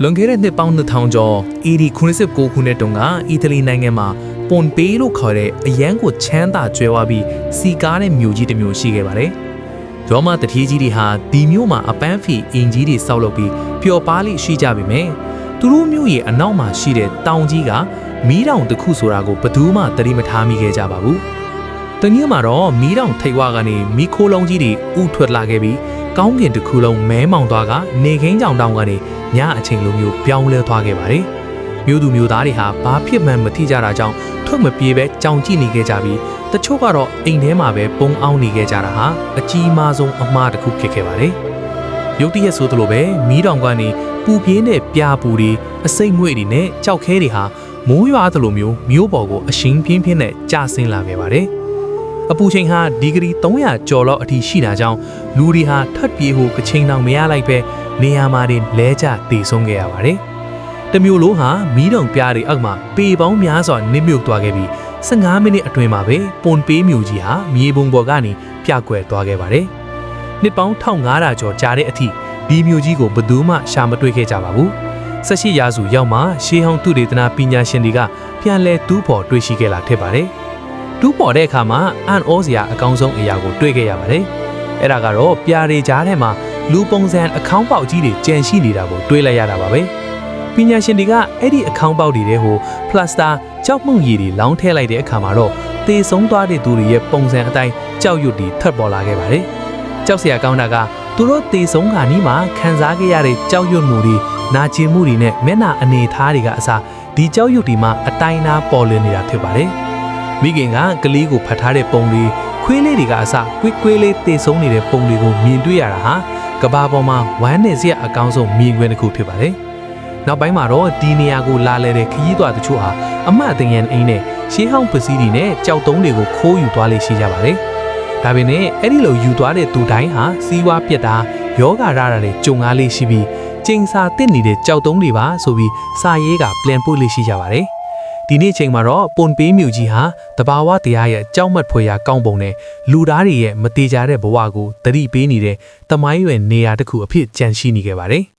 လွန်ခဲ့တဲ့နှစ်ပေါင်း2000ကျော်89ခုနှစ်တုန်းကအီတလီနိုင်ငံမှာပွန်ပေးလို့ခေါ်တဲ့အရန်ကိုချမ်းသာကျွဲဝါပြီးစီကားတဲ့မြို့ကြီးတစ်မြို့ရှိခဲ့ပါတယ်။ရောမတတိကြီးတွေဟာဒီမြို့မှာအပန်းဖြေအင်ကြီးတွေစောက်လုပ်ပြီးပျော်ပါးလိရှိကြပေမဲ့သူတို့မြို့ရဲ့အနောက်မှာရှိတဲ့တောင်ကြီးကမီးတောင်တစ်ခုဆိုတာကိုဘယ်သူမှသတိမထားမိခဲ့ကြပါဘူး။တနည်းမှာတော့မီးတောင်ထိပ်ဝကနေမီးခိုးလုံးကြီးတွေဥထွက်လာခဲ့ပြီးကောင်းကင်တစ်ခုလုံးမဲမောင်သွားကနေခင်းကြောင်တောင်ကနေညအချိန်လိုမျိုးပြောင်းလဲသွားခဲ့ပါတယ်။မြို့သူမြို့သားတွေဟာဘာဖြစ်မှန်းမသိကြတာကြောင့်ထွက်မပြေးပဲကြောင်ကြည့်နေခဲ့ကြပြီးတချို့ကတော့အိမ်ထဲမှာပဲပုံအောင်နေခဲ့ကြတာဟာအကြီးမားဆုံးအမှားတစ်ခုဖြစ်ခဲ့ပါတယ်။ရုတ်တရက်ဆိုသလိုပဲမီးတောင်ကနေပူပြင်းတဲ့ပြာပူတွေအစိမ့်မွေ့တွေနဲ့ကြောက်ခဲတွေဟာမိုးရွာသလိုမျိုးမြို့ပေါ်ကိုအရှင်ပြင်းပြင်းနဲ့ကျဆင်းလာခဲ့ပါတယ်။အပူချိန်ဟာဒီဂရီ300ကျော်လောက်အထိရှိတာကြောင့်လူတွေဟာထပ်ပြေးဖို့ကချိန်တောင်မရလိုက်ပဲနေရာမှာတင်လဲကျတည်ဆုံးခဲ့ရပါတယ်။တမျိုးလုံးဟာမီးတောင်ပြားတွေအောက်မှာပေပေါင်းများစွာနစ်မြုပ်သွားခဲ့ပြီး15မိနစ်အတွင်းမှာပဲပွန်ပေးမြို့ကြီးဟာမြေပုံပေါ်ကနေပြကွယ်သွားခဲ့ပါတယ်။နှစ်ပေါင်း1500ကျော်ကြာတဲ့အထိဒီမြို့ကြီးကိုဘယ်သူမှရှာမတွေ့ခဲ့ကြပါဘူး။18ရာစုရောက်မှရှေးဟောင်းသုတေသနပညာရှင်တွေကပြန်လဲတူးဖော်တွေ့ရှိခဲ့လာထက်ပါတယ်။တူးဖော်တဲ့အခါမှာအန်ဩစရာအကောင်းဆုံးအရာကိုတွေ့ခဲ့ရပါတယ်။အဲ့ဒါကတော့ပြားတွေကြားထဲမှာလူပုံစံအခေါင်းပေါက်ကြီးတွေကျန်ရှိနေတာကိုတွေ့လိုက်ရတာပါပဲ။ပညာရှင်တွေကအဲ့ဒီအခေါင်းပေါက်တွေထဲကိုပလတ်စတာကြောက်မှုန့်ရည်တွေလောင်းထည့်လိုက်တဲ့အခါမှာတော့သေဆုံးသွားတဲ့သူတွေရဲ့ပုံစံအတိုင်းကြောက်ရွံ့တွေထပ်ပေါ်လာခဲ့ပါတယ်။ကြောက်စရာကောင်းတာကသူတို့သေဆုံးခါနီးမှာခံစားခဲ့ရတဲ့ကြောက်ရွံ့မှုတွေနာကျင်မှုတွေနဲ့မျက်နှာအနေထားတွေကအစားဒီကြောက်ရွံ့တွေမှာအတိုင်းနာပေါ်လွင်နေတာဖြစ်ပါတယ်။မိခင်ကကလေးကိုဖတ်ထားတဲ့ပုံတွေခွေးလေးတွေကအစားကွေးလေးသေဆုံးနေတဲ့ပုံတွေကိုမြင်တွေ့ရတာဟာကဘာပေါ်မှာဝမ်းနဲ့စရာအကောင်းဆုံးမြင်ကွင်းတစ်ခုဖြစ်ပါတယ်။နောက်ပိုင်းမှာတော့ဒီနေရာကိုလာလဲတဲ့ခရီးသွားတချို့ဟာအမတ်တငယ်အိမ်နဲ့ရှေးဟောင်းပစ္စည်းတွေနဲ့ကြောက်တုံးတွေကိုခိုးယူသွားလေရှိကြပါတယ်။ဒါပေမဲ့အဲ့ဒီလိုယူသွားတဲ့သူတိုင်းဟာစီးဝါးပြက်တာယောဂရတာတွေကြုံကားလေးရှိပြီးကျင်းစာတစ်နေတဲ့ကြောက်တုံးတွေပါဆိုပြီးစာရေးကပြန်ပို့လေးရှိကြပါတယ်။ဒီနေ့ချိန်မှာတော့ပွန်ပေးမြို့ကြီးဟာတဘာဝတရားရဲ့ကြောက်မက်ဖွယ်ရာကောင်းပုံနဲ့လူသားတွေရဲ့မတေကြတဲ့ဘဝကိုသတိပေးနေတဲ့တမိုင်းရွယ်နေရာတစ်ခုအဖြစ်ကြန့်ရှိနေခဲ့ပါတယ်။